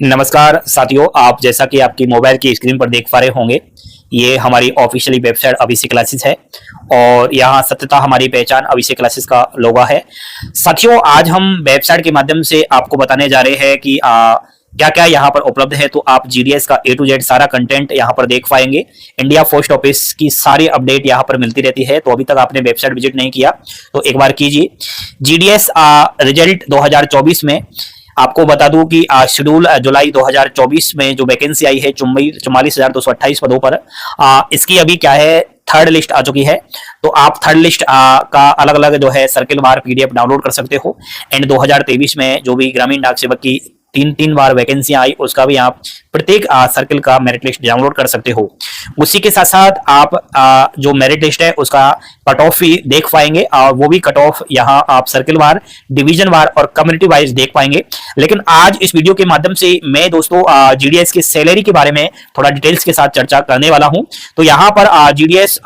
नमस्कार साथियों, आप जैसा कि आपकी मोबाइल की स्क्रीन पर देख पा रहे होंगे, ये हमारी ऑफिशियली वेबसाइट अभिषेक क्लासेस है और यहाँ सत्यता हमारी पहचान अभिषेक क्लासेस का लोगो है। साथियों, आज हम वेबसाइट के माध्यम से आपको बताने जा रहे हैं कि क्या क्या यहाँ पर उपलब्ध है। तो आप जीडीएस का A to Z सारा कंटेंट यहाँ पर देख पाएंगे। इंडिया पोस्ट ऑफिस की सारी अपडेट यहाँ पर मिलती रहती है। तो अभी तक आपने वेबसाइट विजिट नहीं किया तो एक बार कीजिए। जीडीएस रिजल्ट 2024 में आपको बता दूं कि शेड्यूल जुलाई 2024 में जो वैकेंसी आई है 44,228 पदों पर, इसकी अभी क्या है, थर्ड लिस्ट आ चुकी है। तो आप थर्ड लिस्ट का अलग अलग जो है सर्किल बार पीडीएफ डाउनलोड कर सकते हो। एंड 2023 में जो भी ग्रामीण डाक सेवक की तीन बार वैकेंसी आई, उसका भी आप प्रत्येक सर्किल का मेरिट लिस्ट डाउनलोड कर सकते हो। उसी के साथ साथ आप जो मेरिट लिस्ट है उसका कट ऑफ भी देख पाएंगे और वो भी कट ऑफ यहाँ आप सर्किल वार, डिवीजन वार और कम्युनिटी वाइज देख पाएंगे। लेकिन आज इस वीडियो के माध्यम से मैं दोस्तों जीडीएस की सैलरी के बारे में थोड़ा डिटेल्स के साथ चर्चा करने वाला हूं। तो यहाँ पर जीडीएस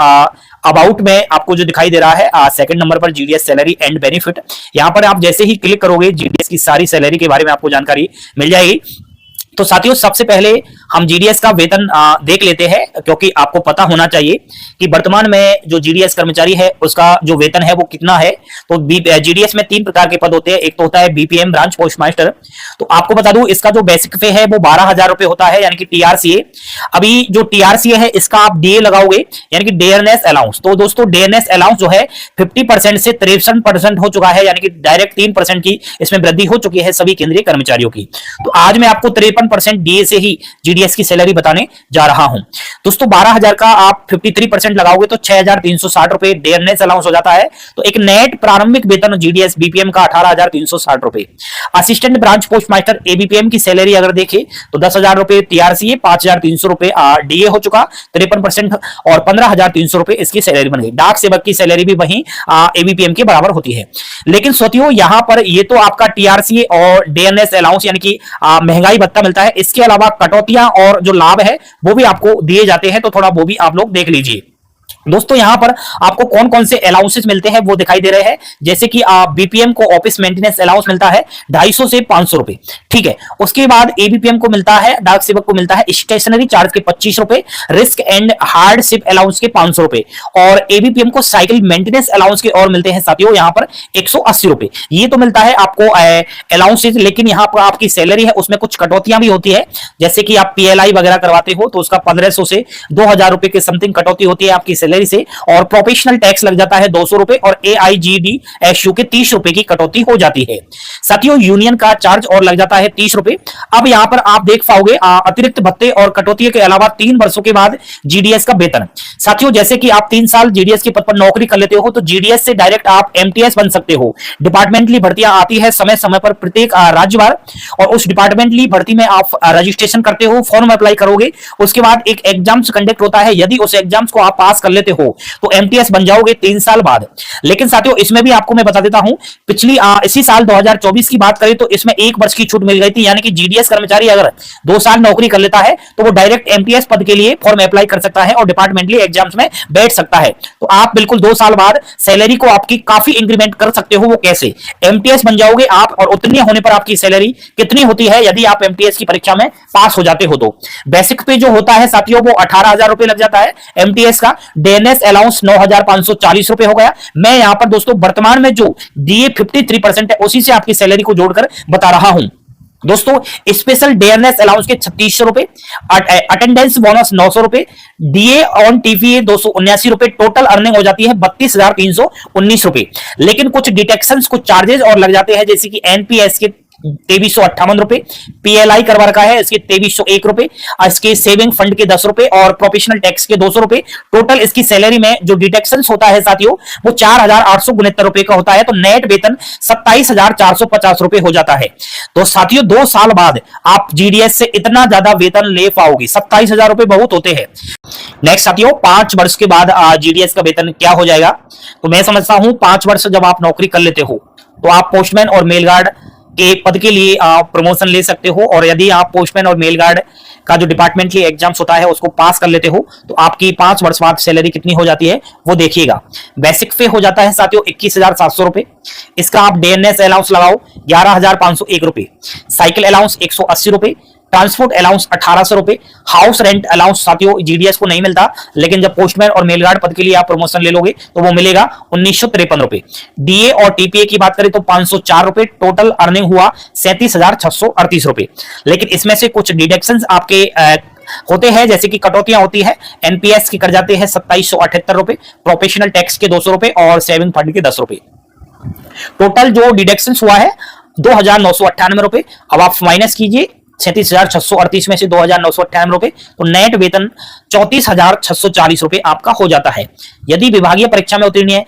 अबाउट में आपको जो दिखाई दे रहा है सेकंड नंबर पर जीडीएस सैलरी एंड बेनिफिट, यहाँ पर आप जैसे ही क्लिक करोगे जीडीएस की सारी सैलरी के बारे में आपको जानकारी मिल जाएगी। तो साथियों, सबसे पहले हम जीडीएस का वेतन देख लेते हैं, क्योंकि आपको पता होना चाहिए कि वर्तमान में जो जीडीएस कर्मचारी है उसका जो वेतन है वो कितना है। तो जीडीएस में 3 प्रकार के पद होते हैं। एक तो होता है बीपीएम ब्रांच पोस्ट मास्टर। तो आपको बता दूं इसका जो बेसिक पे है वो 12,000 रुपए होता है, यानी कि टीआरसीए। अभी जो टीआरसीए है इसका आप डीए लगाओगे, यानी कि डेयरनेस अलाउंस। तो दोस्तों डेयरनेस अलाउंस जो है 50% से 63% हो चुका है, यानी कि डायरेक्ट 3% की इसमें वृद्धि हो चुकी है सभी केंद्रीय कर्मचारियों की। तो आज मैं आपको 53% डीए से ही जीडीएस की सैलरी बताने जा रहा हूं। दोस्तों 12,000 का आप 53% लगाओगे तो 6,360 रुपए डेयरनेस अलाउंस हो जाता है। तो एक नेट प्रारंभिक वेतन जीडीएस बीपीएम का 18,360 रुपए। Assistant branch post master ABPM की सैलरी अगर देखें तो 10,000 रुपए टीआरसीए, 5,300 रुपए डीए हो चुका 53% और 15,300 रुपए इसकी सैलरी बन गई। डाक सेवक की सैलरी भी वहीं एबीपीएम के बराबर होती है। लेकिन साथियों यहां पर ये तो आपका टीआरसीए और डेयरनेस अलाउंस यानी कि महंगाई भत्ता मिलता है। इसके अलावा कटौतियां और जो लाभ है वो भी आपको दिए जाते हैं, तो थोड़ा वो भी आप लोग देख लीजिए। दोस्तों यहां पर आपको कौन कौन से अलाउंसेस मिलते हैं वो दिखाई दे रहे हैं। जैसे कि बीपीएम को ऑफिस मेंटेनेंस अलाउंस मिलता है 250 से 500 रुपए, ठीक है। उसके बाद एबीपीएम को मिलता है, डाक सेवक को मिलता है स्टेशनरी चार्ज के 25 रुपए, रिस्क एंड हार्डशिप अलाउंस के 500 रुपए और एबीपीएम को साइकिल मेंटेनेंस अलाउंस के और मिलते हैं साथियों यहां पर 180 रुपए। ये तो मिलता है आपको अलाउंसेस। लेकिन यहां पर आपकी सैलरी है उसमें कुछ कटौतियां भी होती है। जैसे कि आप पीएलआई वगैरह करवाते हो तो उसका 1500 से 2,000 रुपए के समथिंग कटौती होती है आपकी सैलरी से, और प्रोफेशनल टैक्स लग जाता है 200 रुपए और एआईजीडीएसयू के 30 रुपए की कटौती हो जाती है। साथियों यूनियन का चार्ज और लग जाता है 30 रुपए। अब यहां पर आप देख पाओगे अतिरिक्त भत्ते और कटौती के अलावा 3 वर्षों के बाद जीडीएस का वेतन। साथियों जैसे कि आप 3 साल जीडीएस के पद पर नौकरी कर लेते हो तो जीडीएस से डायरेक्ट आप एमटीएस बन सकते हो। डिपार्टमेंटली भर्तियां आती है समय समय पर प्रत्येक राज्यवार, और उस डिपार्टमेंटली भर्ती में आप रजिस्ट्रेशन करते हो, फॉर्म अप्लाई करोगे, उसके बाद एक एग्जाम्स कंडक्ट होता है। यदि उस एग्जाम्स को आप पास कर लेते हो तो एमटीएस बन जाओगे 3 साल बाद। लेकिन साथियों इसमें भी आपको मैं बता देता हूं, पिछली इसी साल 2024 की बात करें तो इसमें 1 वर्ष की छूट मिल गई थी, यानी कि जीडीएस कर्मचारी अगर 2 साल नौकरी कर लेता है तो वो डायरेक्ट एमटीएस पद के लिए फॉर्म अप्लाई कर सकता है और डिपार्टमेंटली एग्जाम्स में बैठ सकता है। तो आप बिल्कुल 2 साल बाद सैलरी को आपकी काफी इंक्रीमेंट कर सकते हो। वो कैसे? एमटीएस बन जाओगे आप और उतने होने पर आपकी सैलरी कितनी होती है यदि आप एमटीएस की परीक्षा में पास हो जाते हो तो बेसिक पे जो होता है साथियों वो 18,000 रुपए लग जाता है एमटीएस का। डेयरनेस अलाउंस 9,540 रुपए हो गया। मैं यहां पर दोस्तों वर्तमान में जो डीए 53% है उसी से आपकी सैलरी को जोड़कर बता रहा हूं। दोस्तों स्पेशल डेयरनेस अलाउंस के 3600 रुपए, अटेंडेंस बोनस 900 रुपए, डीए ऑन टीपीए 279 रुपए, टोटल अर्निंग हो जाती है 32,319 रुपए। लेकिन कुछ डिटेक्शंस, कुछ चार्जेस और लग जाते हैं, जैसे कि एनपीएस के 2358 रुपए, पीएलआई करवा रखा है इसके 2301 रुपए, इसके सेविंग फंड के 10 रुपए और प्रोफेशनल टैक्स के 200 रुपए। टोटल इसकी सैलरी में जो डिडक्शंस होता है साथियों वो 4,869 रुपए का होता है। तो नेट वेतन 27,450 रुपए हो जाता है। तो साथियों 2 साल बाद आप जीडीएस से इतना ज्यादा वेतन ले पाओगे। 27,000 रुपए बहुत होते हैं। नेक्स्ट साथियों 5 वर्ष के बाद जीडीएस का वेतन क्या हो जाएगा? तो मैं समझता हूं 5 वर्ष जब आप नौकरी कर लेते हो तो आप पोस्टमैन और मेलगार्ड के पद के लिए आप प्रमोशन ले सकते हो। और यदि आप पोस्टमैन और मेलगार्ड का जो डिपार्टमेंटली एग्जाम्स होता है उसको पास कर लेते हो तो आपकी 5 वर्ष बाद सैलरी कितनी हो जाती है वो देखिएगा। बेसिक पे हो जाता है साथियों 21,700 रुपए। इसका आप डेयरनेस अलाउंस लगाओ 11,501 रुपए, साइकिल अलाउंस 180 रुपए, ट्रांसपोर्ट अलाउंस 1800 रुपए, हाउस रेंट अलाउंस साथियों जीडीएस को नहीं मिलता, लेकिन जब पोस्टमैन और मेलगार्ड पद के लिए आप प्रमोशन ले लोगे तो वो मिलेगा 1953 रुपए। डीए और टीपीए की बात करें तो 504 रुपए, टोटल अर्निंग हुआ 37,638 रुपए। लेकिन इसमें से कुछ डिडक्शंस आपके होते हैं, जैसे कि कटौतियां होती है, एनपीएस की कर जाते हैं 2778 रुपए, प्रोफेशनल टैक्स के 200 रुपए और सेविंग फंड के 10 रुपए। टोटल जो डिडक्शंस हुआ है 2,998 रुपए। अब आप माइनस कीजिए 37,638 में से 2,998 रुपए, तो नेट वेतन 34,640 रुपए आपका हो जाता है। यदि विभागीय परीक्षा में उत्तीर्ण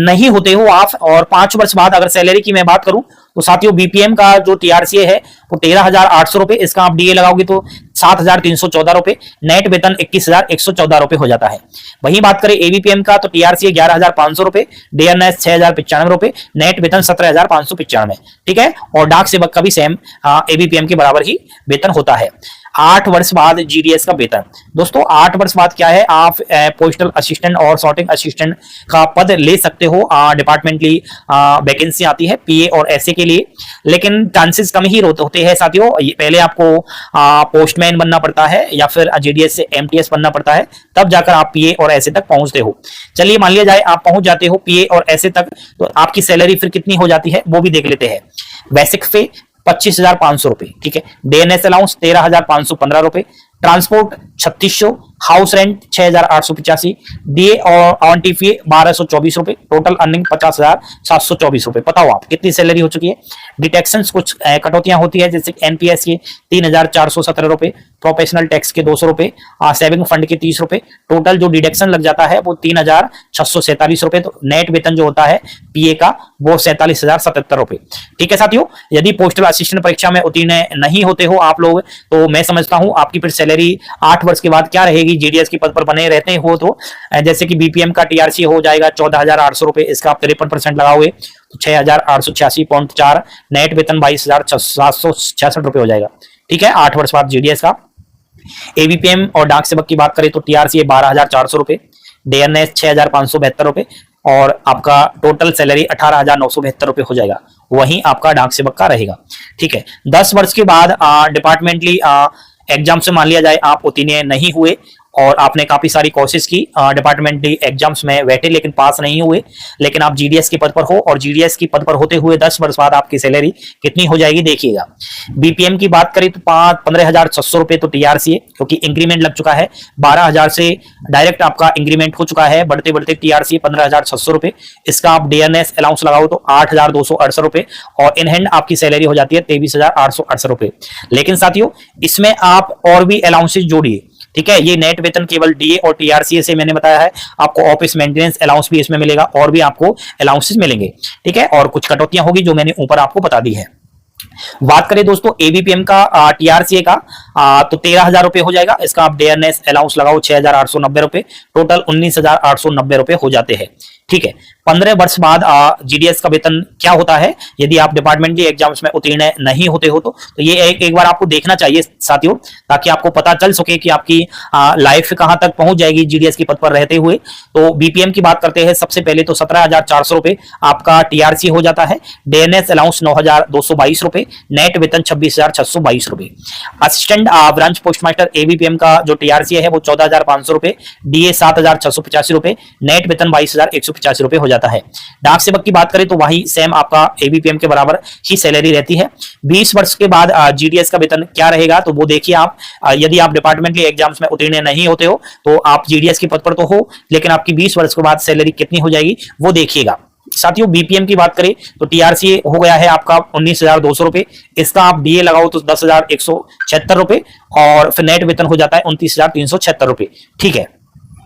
नहीं होते हो आप और 5 वर्ष बाद अगर सैलरी की मैं बात करूं तो साथियों बीपीएम का जो टीआरसीए है वो 13,800 रुपए, इसका आप डीए लगाओगे तो 7,314 रुपए, नेट वेतन 21,114 रुपए हो जाता है। वहीं बात करें एबीपीएम का तो टीआरसीए 11,500 रुपए, डीएनएस 6,095 रुपए, नेट वेतन 17,595। ठीक है, और डाक सेवक का भी सेम एबीपीएम के बराबर ही वेतन होता है। 8 वर्ष बाद जीडीएस का वेतन, दोस्तों 8 वर्ष बाद क्या है, आप पोस्टल असिस्टेंट और सॉर्टिंग असिस्टेंट का पद ले सकते हो। डिपार्टमेंटली वैकेंसी आती है पीए और एसए के लिए, लेकिन चांसेस कम ही होते हैं साथियों। पहले आपको पोस्टमैन बनना पड़ता है या फिर जीडीएस से एमटीएस बनना पड़ता है, तब जाकर आप पीए और एसए तक पहुंचते हो। चलिए मान लिया जाए आप पहुंच जाते हो पीए और एसए तक, तो आपकी सैलरी फिर कितनी हो जाती है वो भी देख लेते हैं। बेसिक पे 25,500 रुपए, ठीक है, डीएनएस अलाउंस 13,515 रुपए, ट्रांसपोर्ट 3600, हाउस रेंट 6,885, डीए और ऑन टीपीए 1,224 रुपए, टोटल अर्निंग 50,724 रुपए। बताओ आप कितनी सैलरी हो चुकी है। डिटेक्शंस कुछ कटौतियां होती है, जैसे एनपीएस के 3,417 रुपए, प्रोफेशनल टैक्स के 200 रुपए, सेविंग फंड के 30 रुपए, टोटल जो डिडक्शन लग जाता है वो 3,647 रुपए। तो नेट वेतन जो होता है पीए का वो 47,077 रुपए। ठीक है साथियों, यदि पोस्टल असिस्टेंट परीक्षा में उत्तीर्ण नहीं होते हो आप लोग, तो मैं समझता हूं आपकी फिर सैलरी 8 वर्ष के बाद क्या रहेगी, जीडीएस के पद पर बने रहते हो तो जैसे कि बीपीएम का टीआरसी हो जाएगा 14,800 रुपए, इसका आप 53% लगाओगे तो 6,886.4, नेट वेतन 22,766 रुपए हो जाएगा। ठीक है, 8 वर्ष बाद जीडीएस का। एबीपीएम और डाक सेवक की बात करें तो टीआरसी 12,400 रुपए, डीएनएस 6,572 रुपए और आपका टोटल सैलरी 18,972 रुपए हो जाएगा। वहीं आपका डाक सेवक का रहेगा। ठीक है, 10 वर्ष के बाद डिपार्टमेंटली एग्जाम से मान लिया जाए आप उत्तीर्ण नहीं हुए और आपने काफी सारी कोशिश की, डिपार्टमेंटली एग्जाम्स में बैठे लेकिन पास नहीं हुए, लेकिन आप जीडीएस के पद पर हो और जीडीएस के पद पर होते हुए 10 वर्ष बाद आपकी सैलरी कितनी हो जाएगी देखिएगा। बीपीएम की बात करें तो 15,600 रुपए तो टीआरसी है, क्योंकि इंक्रीमेंट लग चुका है 12,000 से डायरेक्ट आपका इंक्रीमेंट हो चुका है, बढ़ते बढ़ते टीआरसी 15,600 रुपए। इसका आप डीएनएस अलाउंस लगाओ तो 8,268 रुपए और इन हैंड आपकी सैलरी हो जाती है 23,868 रुपए। लेकिन साथियों इसमें आप और भी अलाउंसेस जोड़िए। ठीक है, ये नेट वेतन केवल डीए और टीआरसीए से मैंने बताया है, आपको ऑफिस मेंटेनेंस अलाउंस भी इसमें मिलेगा और भी आपको अलाउंसेस मिलेंगे। ठीक है, और कुछ कटौतियां होगी जो मैंने ऊपर आपको बता दी है। बात करें दोस्तों एबीपीएम का टीआरसीए का तो 13,000 रुपए हो जाएगा, इसका आप डीएनएस अलाउंस लगाओ 6,890 रुपए, टोटल 19,890 रुपए हो जाते हैं। ठीक है, 15 वर्ष बाद जीडीएस का वेतन क्या होता है यदि आप डिपार्टमेंटली एग्जाम्स में उत्तीर्ण नहीं होते हो तो ये एक बार आपको देखना चाहिए साथियों, ताकि आपको पता चल सके कि आपकी लाइफ कहां तक पहुंच जाएगी जीडीएस के पद पर रहते हुए। तो बीपीएम की बात करते हैं, सबसे पहले तो 17,400 रुपए आपका टीआरसी हो जाता है, डीएनएस अलाउंस 9,222 रुपए, नेट वेतन 26,622 रुपए। असिस्टेंट ब्रांच पोस्टमास्टर एबीपीएम का जो टीआरसी है वो 14,500 रुपए, डीए 7,685 रुपए, नेट वेतन 22,185 रुपए हो जाता है। डाक सेवक की बात करें तो वही सेम आपका एबीपीएम के बराबर ही सैलरी रहती है। 20 वर्ष के बाद जीडीएस का वेतन क्या रहेगा तो वो देखिए आप, यदि आप डिपार्टमेंटली एग्जाम्स में उत्तीर्ण नहीं होते हो तो आप जीडीएस के पद पर तो हो, लेकिन आपकी 20 वर्ष के बाद सैलरी कितनी हो जाएगी वो देखिएगा। साथियों बीपीएम की बात करें तो टीआरसी हो गया है आपका 19,200 रुपए, इसका आप डीए लगाओ तो 10,176 रुपए और फिर नेट वेतन हो जाता है 29,376 रुपए। ठीक है,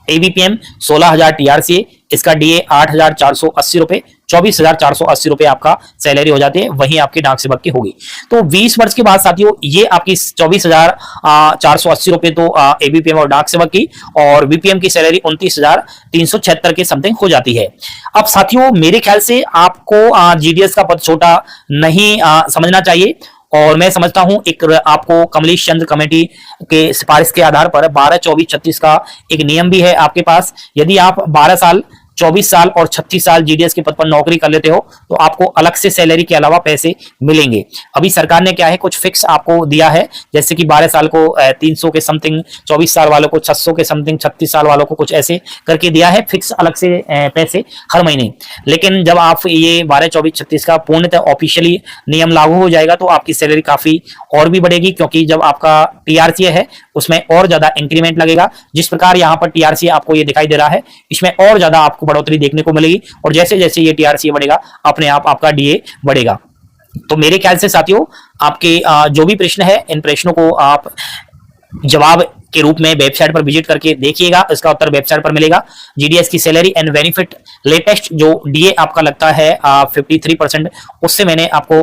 एबीपीएम 16,000 टीआरसी, इसका डीए 8,480 रुपए, 24,480 रुपए आपका सैलरी हो जाती है, वहीं आपकी डाक सेवक की होगी। तो 20 वर्ष के बाद साथियों ये आपकी 24,480 रुपए तो एबीपीएम और डाक सेवक की, और बीपीएम की सैलरी 29,376 के समथिंग हो जाती है। अब साथियों मेरे ख्याल से आपको जीडीएस का पद छोटा नहीं समझना चाहिए, और मैं समझता हूं एक आपको कमलेश चंद्र कमेटी के सिफारिश के आधार पर 12, 24, 36 का एक नियम भी है आपके पास। यदि आप 12 साल 24 साल और 36 साल जीडीएस के पद पर नौकरी कर लेते हो तो आपको अलग से सैलरी के अलावा पैसे मिलेंगे। अभी सरकार ने क्या है कुछ फिक्स आपको दिया है, जैसे कि 12 साल को 300 के समथिंग, 24 साल वालों को 600 के समथिंग, 36 साल वालों को कुछ ऐसे करके दिया है फिक्स अलग से पैसे हर महीने। लेकिन जब आप ये 12, 24, 36 का पूर्णतः ऑफिशियली नियम लागू हो जाएगा तो आपकी सैलरी काफी और भी बढ़ेगी, क्योंकि जब आपका टीआरसीए है उसमें और ज्यादा इंक्रीमेंट लगेगा। जिस प्रकार यहाँ पर टीआरसीए आपको ये दिखाई दे रहा है, इसमें और ज्यादा आपको बढ़ोतरी देखने को मिलेगी, और जैसे जैसे ये टीआरसीए बढ़ेगा अपने आप आपका डीए बढ़ेगा। तो मेरे ख्याल से साथियों आपके जो भी प्रश्न है इन प्रश्नों को आप जवाब के रूप में वेबसाइट पर विजिट करके देखिएगा, इसका उत्तर वेबसाइट पर मिलेगा। जीडीएस की सैलरी एंड बेनिफिट लेटेस्ट जो डीए आपका लगता है 53%, उससे मैंने आपको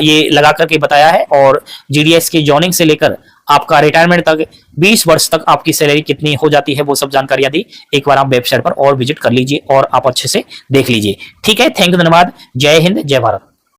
ये लगा करके बताया है। और जीडीएस की जॉइनिंग से लेकर आपका रिटायरमेंट तक 20 वर्ष तक आपकी सैलरी कितनी हो जाती है वो सब जानकारियां दी। एक बार आप वेबसाइट पर और विजिट कर लीजिए और आप अच्छे से देख लीजिए। ठीक है, थैंक यू, धन्यवाद। जय हिंद, जय भारत।